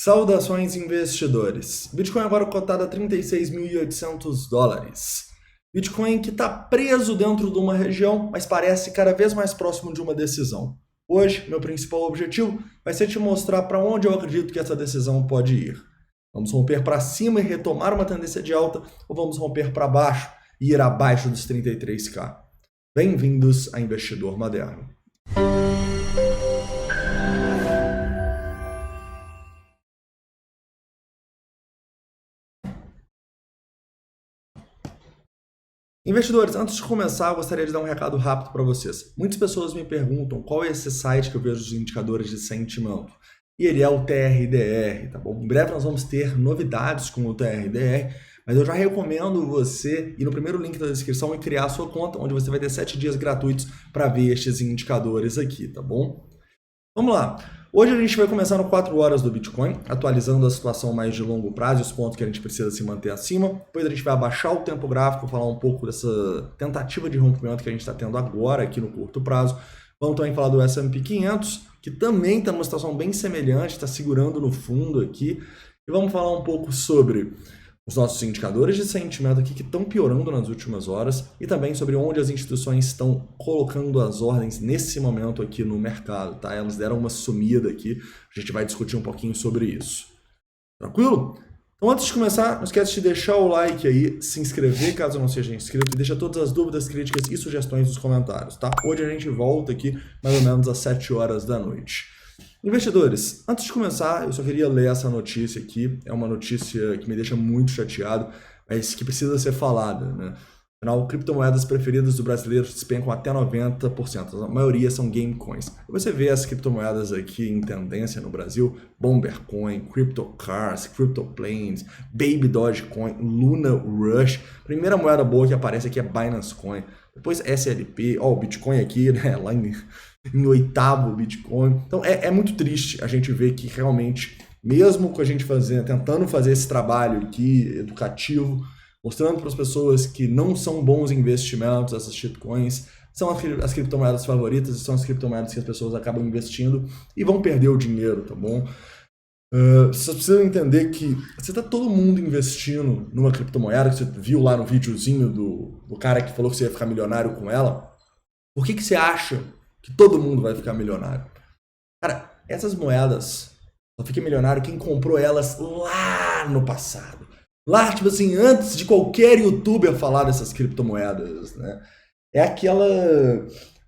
Saudações, investidores. Bitcoin agora cotado a 36.800 dólares. Bitcoin que está preso dentro de uma região, mas parece cada vez mais próximo de uma decisão. Hoje, meu principal objetivo vai ser te mostrar para onde eu acredito que essa decisão pode ir. Vamos romper para cima e retomar uma tendência de alta, ou vamos romper para baixo e ir abaixo dos 33k? Bem-vindos a Investidor Moderno. Investidores, antes de começar, eu gostaria de dar um recado rápido para vocês. Muitas pessoas me perguntam qual é esse site que eu vejo os indicadores de sentimento. E ele é o TRDR, tá bom? Em breve nós vamos ter novidades com o TRDR, mas eu já recomendo você ir no primeiro link da descrição e criar a sua conta, onde você vai ter 7 dias gratuitos para ver estes indicadores aqui, tá bom? Vamos lá. Hoje a gente vai começar no 4 horas do Bitcoin, atualizando a situação mais de longo prazo e os pontos que a gente precisa se manter acima. Depois a gente vai abaixar o tempo gráfico, falar um pouco dessa tentativa de rompimento que a gente está tendo agora aqui no curto prazo. Vamos também falar do S&P 500, que também está numa situação bem semelhante, está segurando no fundo aqui. E vamos falar um pouco sobre os nossos indicadores de sentimento aqui que estão piorando nas últimas horas e também sobre onde as instituições estão colocando as ordens nesse momento aqui no mercado, tá? Elas deram uma sumida aqui, a gente vai discutir um pouquinho sobre isso. Tranquilo? Então antes de começar, não esquece de deixar o like aí, se inscrever caso não seja inscrito e deixa todas as dúvidas, críticas e sugestões nos comentários, tá? Hoje a gente volta aqui mais ou menos às 7 horas da noite. Investidores, antes de começar, eu só queria ler essa notícia aqui. É uma notícia que me deixa muito chateado, mas que precisa ser falada, né? Afinal, criptomoedas preferidas do brasileiro despencam até 90%. A maioria são game coins. Você vê as criptomoedas aqui em tendência no Brasil: Bombercoin, CryptoCars, CryptoPlanes, Baby Dogecoin, Luna Rush. Primeira moeda boa que aparece aqui é Binance Coin. Depois SLP, ó, o Bitcoin aqui, né, lá em 8º Bitcoin. Então é muito triste a gente ver que realmente, mesmo com a gente tentando fazer esse trabalho aqui educativo, mostrando para as pessoas que não são bons investimentos essas shitcoins, são as criptomoedas favoritas e são as criptomoedas que as pessoas acabam investindo e vão perder o dinheiro, tá bom? Vocês precisam entender que você tá todo mundo investindo numa criptomoeda, que você viu lá no videozinho do cara que falou que você ia ficar milionário com ela. Por que você acha que todo mundo vai ficar milionário? Cara, essas moedas só fica milionário quem comprou elas lá no passado. Lá, tipo assim, antes de qualquer youtuber falar dessas criptomoedas, né? É aquele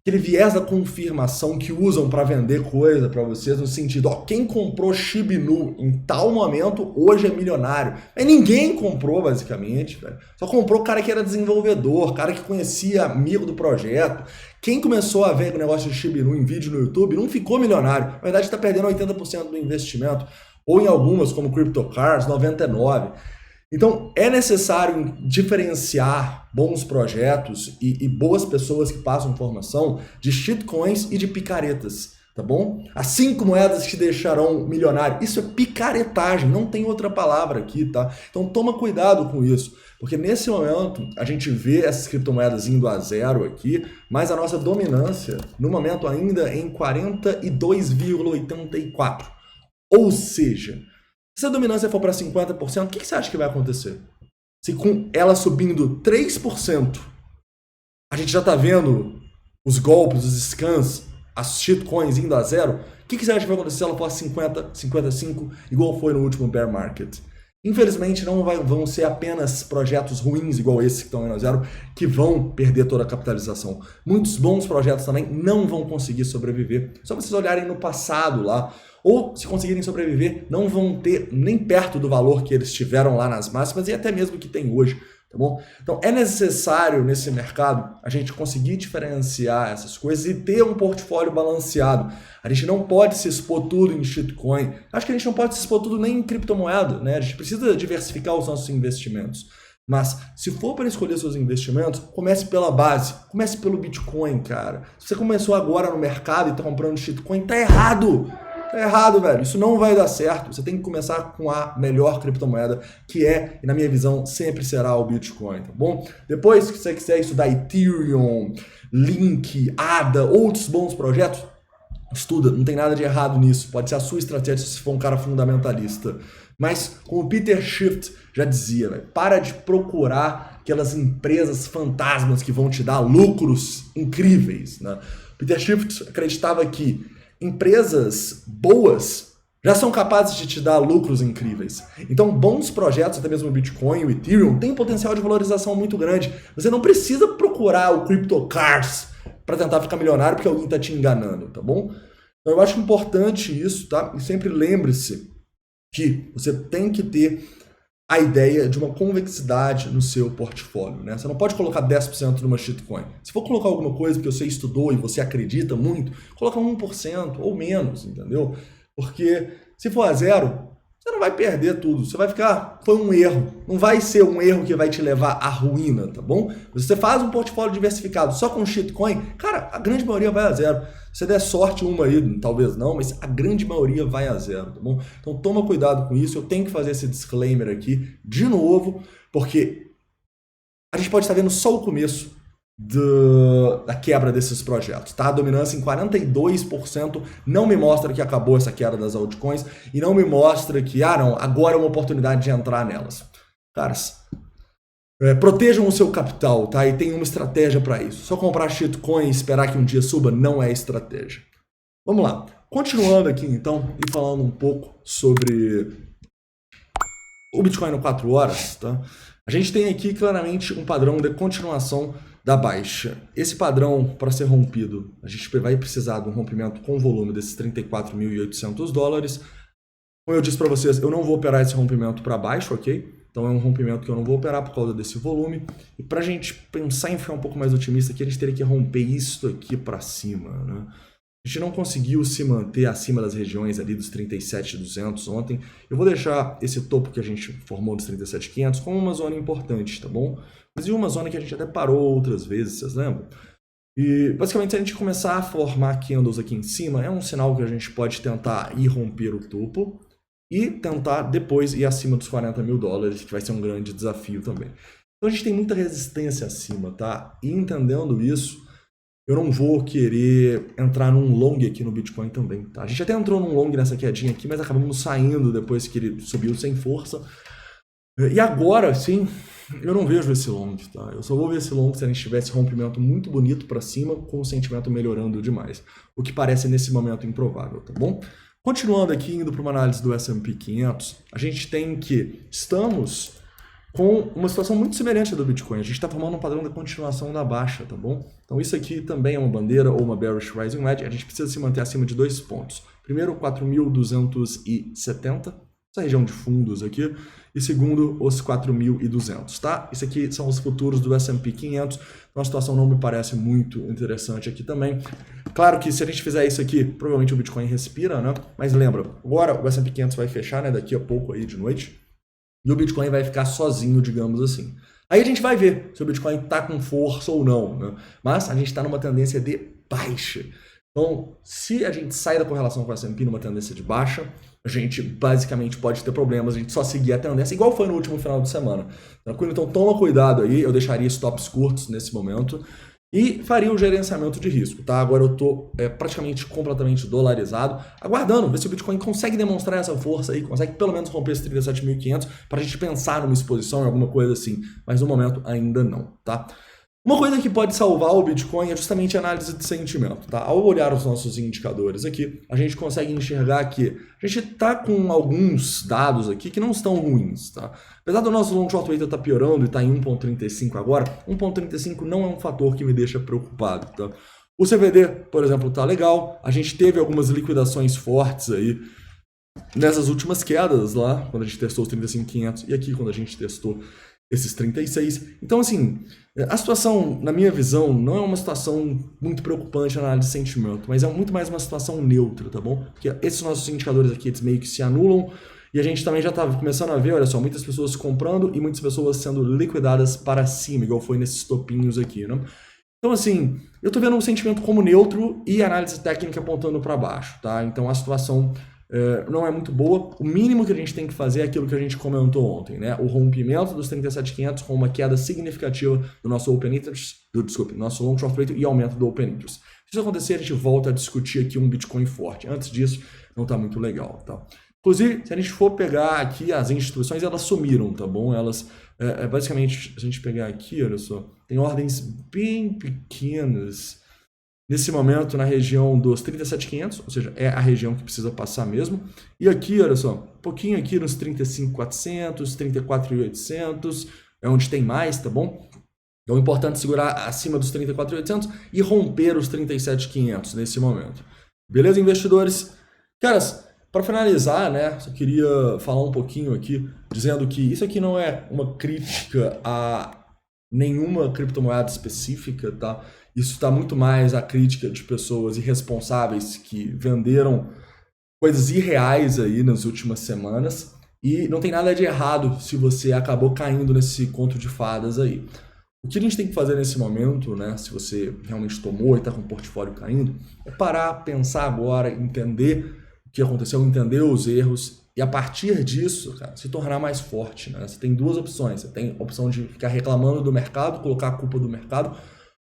viés da confirmação que usam para vender coisa para vocês, no sentido, ó, quem comprou Shiba Inu em tal momento, hoje é milionário. Mas ninguém comprou, basicamente, velho. Só comprou o cara que era desenvolvedor, cara que conhecia amigo do projeto. Quem começou a ver o negócio de Shiba Inu em vídeo no YouTube não ficou milionário. Na verdade, está perdendo 80% do investimento. Ou em algumas, como CryptoCars, 99%. Então, é necessário diferenciar bons projetos e boas pessoas que passam informação de shitcoins e de picaretas, tá bom? As 5 moedas que te deixarão milionário. Isso é picaretagem, não tem outra palavra aqui, tá? Então, toma cuidado com isso, porque nesse momento a gente vê essas criptomoedas indo a zero aqui, mas a nossa dominância, no momento, ainda é em 42,84%. Ou seja, se a dominância for para 50%, o que você acha que vai acontecer? Se com ela subindo 3%, a gente já está vendo os golpes, os scans, as shitcoins indo a zero, o que você acha que vai acontecer se ela for 50, 55, igual foi no último bear market? Infelizmente, não vão ser apenas projetos ruins, igual esse que estão indo a zero, que vão perder toda a capitalização. Muitos bons projetos também não vão conseguir sobreviver. Só vocês olharem no passado lá, ou se conseguirem sobreviver, não vão ter nem perto do valor que eles tiveram lá nas máximas e até mesmo que tem hoje, tá bom? Então é necessário nesse mercado a gente conseguir diferenciar essas coisas e ter um portfólio balanceado. A gente não pode se expor tudo em shitcoin. Acho que a gente não pode se expor tudo nem em criptomoeda, né? A gente precisa diversificar os nossos investimentos. Mas se for para escolher seus investimentos, comece pela base, comece pelo Bitcoin, cara. Se você começou agora no mercado e está comprando shitcoin, tá errado. Tá errado, velho. Isso não vai dar certo. Você tem que começar com a melhor criptomoeda, que é, e na minha visão, sempre será o Bitcoin, tá bom? Depois que você quiser estudar Ethereum, Link, ADA, outros bons projetos, estuda, não tem nada de errado nisso, pode ser a sua estratégia se for um cara fundamentalista. Mas, como o Peter Schiff já dizia, véio, para de procurar aquelas empresas fantasmas que vão te dar lucros incríveis. Né? Peter Schiff acreditava que empresas boas já são capazes de te dar lucros incríveis. Então, bons projetos, até mesmo o Bitcoin, o Ethereum, têm potencial de valorização muito grande. Você não precisa procurar o CryptoCars para tentar ficar milionário porque alguém está te enganando, tá bom? Então, eu acho importante isso, tá? E sempre lembre-se que você tem que ter a ideia de uma convexidade no seu portfólio, né? Você não pode colocar 10% numa shitcoin. Se for colocar alguma coisa que você estudou e você acredita muito, coloca 1% ou menos, entendeu? Porque se for a zero, você não vai perder tudo. Você vai ficar, foi um erro. Não vai ser um erro que vai te levar à ruína, tá bom? Se você faz um portfólio diversificado só com shitcoin, cara, a grande maioria vai a zero. Se você der sorte uma aí, talvez não, mas a grande maioria vai a zero, tá bom? Então toma cuidado com isso. Eu tenho que fazer esse disclaimer aqui de novo, porque a gente pode estar vendo só o começo da quebra desses projetos, tá? A dominância em 42% não me mostra que acabou essa queda das altcoins e não me mostra que, não, agora é uma oportunidade de entrar nelas. Caras, protejam o seu capital, tá? E tem uma estratégia para isso. Só comprar shitcoin e esperar que um dia suba não é estratégia. Vamos lá. Continuando aqui, então, e falando um pouco sobre o Bitcoin no 4 horas, tá? A gente tem aqui claramente um padrão de continuação da baixa. Esse padrão, para ser rompido, a gente vai precisar de um rompimento com volume desses $34.800. Como eu disse para vocês, eu não vou operar esse rompimento para baixo, ok? Então é um rompimento que eu não vou operar por causa desse volume. E para a gente pensar em ficar um pouco mais otimista aqui, a gente teria que romper isso aqui para cima, né? A gente não conseguiu se manter acima das regiões ali dos 37.200 ontem. Eu vou deixar esse topo que a gente formou dos 37.500 como uma zona importante, tá bom? Mas e uma zona que a gente até parou outras vezes, vocês lembram? E basicamente se a gente começar a formar candles aqui em cima, é um sinal que a gente pode tentar ir romper o topo e tentar depois ir acima dos $40 mil, que vai ser um grande desafio também. Então a gente tem muita resistência acima, tá? E entendendo isso, eu não vou querer entrar num long aqui no Bitcoin também, tá? A gente até entrou num long nessa quedinha aqui, mas acabamos saindo depois que ele subiu sem força. E agora, sim, eu não vejo esse long, tá? Eu só vou ver esse long se a gente tivesse rompimento muito bonito para cima, com o sentimento melhorando demais. O que parece nesse momento improvável, tá bom? Continuando aqui, indo para uma análise do S&P 500, a gente tem que estamos com uma situação muito semelhante à do Bitcoin. A gente está formando um padrão de continuação da baixa, tá bom? Então isso aqui também é uma bandeira ou uma bearish rising wedge. A gente precisa se manter acima de 2 pontos. Primeiro, 4.270, essa região de fundos aqui. E segundo, os 4.200, tá? Isso aqui são os futuros do S&P 500. Uma situação não me parece muito interessante aqui também. Claro que se a gente fizer isso aqui, provavelmente o Bitcoin respira, né? Mas lembra, agora o S&P 500 vai fechar, né? Daqui a pouco aí de noite. E o Bitcoin vai ficar sozinho, digamos assim. Aí a gente vai ver se o Bitcoin está com força ou não, né? Mas a gente está numa tendência de baixa. Então, se a gente sai da correlação com o S&P numa tendência de baixa, a gente basicamente pode ter problemas, a gente só seguir a tendência, igual foi no último final de semana. Tranquilo? Então toma cuidado aí, eu deixaria stops curtos nesse momento e faria o gerenciamento de risco, tá? Agora eu tô praticamente completamente dolarizado, aguardando, ver se o Bitcoin consegue demonstrar essa força aí, consegue pelo menos romper esses 37.500 para a gente pensar numa exposição, em alguma coisa assim, mas no momento ainda não, tá? Uma coisa que pode salvar o Bitcoin é justamente a análise de sentimento, tá? Ao olhar os nossos indicadores aqui, a gente consegue enxergar que a gente está com alguns dados aqui que não estão ruins, tá? Apesar do nosso long short rate estar piorando e estar em 1.35 agora, 1.35 não é um fator que me deixa preocupado, tá? O CVD, por exemplo, tá legal. A gente teve algumas liquidações fortes aí nessas últimas quedas lá, quando a gente testou os 35.500 e aqui quando a gente testou esses 36. Então, assim, a situação, na minha visão, não é uma situação muito preocupante na análise de sentimento, mas é muito mais uma situação neutra, tá bom? Porque esses nossos indicadores aqui, eles meio que se anulam e a gente também já está começando a ver, olha só, muitas pessoas comprando e muitas pessoas sendo liquidadas para cima, igual foi nesses topinhos aqui, né? Então, assim, eu tô vendo um sentimento como neutro e análise técnica apontando para baixo, tá? Então, a situação não é muito boa. O mínimo que a gente tem que fazer é aquilo que a gente comentou ontem, né? O rompimento dos 37.500 com uma queda significativa do nosso open interest, nosso long short rate e aumento do open interest. Se isso acontecer, a gente volta a discutir aqui um Bitcoin forte. Antes disso, não está muito legal, tá? Inclusive, se a gente for pegar aqui as instituições, elas sumiram, tá bom? Elas, basicamente, se a gente pegar aqui, olha só, tem ordens bem pequenas nesse momento na região dos 37.500, ou seja, é a região que precisa passar mesmo. E aqui, olha só, um pouquinho aqui nos 35.400, 34.800, é onde tem mais, tá bom? Então é importante segurar acima dos 34.800 e romper os 37.500 nesse momento. Beleza, investidores? Caras, para finalizar, né, só queria falar um pouquinho aqui, dizendo que isso aqui não é uma crítica a nenhuma criptomoeda específica, tá? Isso está muito mais a crítica de pessoas irresponsáveis que venderam coisas irreais aí nas últimas semanas e não tem nada de errado se você acabou caindo nesse conto de fadas aí. O que a gente tem que fazer nesse momento, né, se você realmente tomou e está com o portfólio caindo, é parar, pensar agora, entender o que aconteceu, entender os erros e a partir disso, cara, se tornar mais forte, né? Você tem duas opções. Você tem a opção de ficar reclamando do mercado, colocar a culpa do mercado,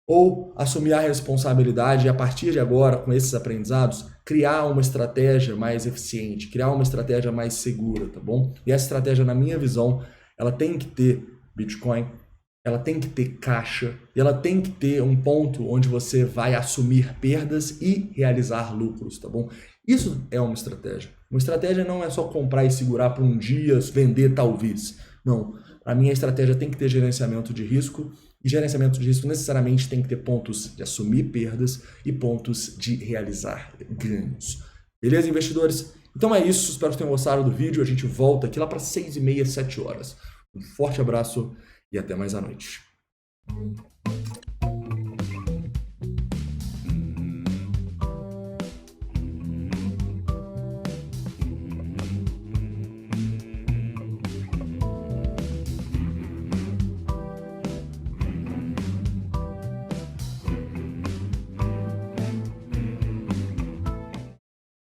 ou assumir a responsabilidade e a partir de agora, com esses aprendizados, criar uma estratégia mais eficiente, criar uma estratégia mais segura, tá bom? E essa estratégia, na minha visão, ela tem que ter Bitcoin, ela tem que ter caixa e ela tem que ter um ponto onde você vai assumir perdas e realizar lucros, tá bom? Isso é uma estratégia. Uma estratégia não é só comprar e segurar por um dia, vender talvez. Não. Para mim, a estratégia tem que ter gerenciamento de risco e gerenciamento de risco necessariamente tem que ter pontos de assumir perdas e pontos de realizar ganhos. Beleza, investidores? Então é isso. Espero que tenham gostado do vídeo. A gente volta aqui lá para 6h30, 7 horas. Um forte abraço e até mais à noite.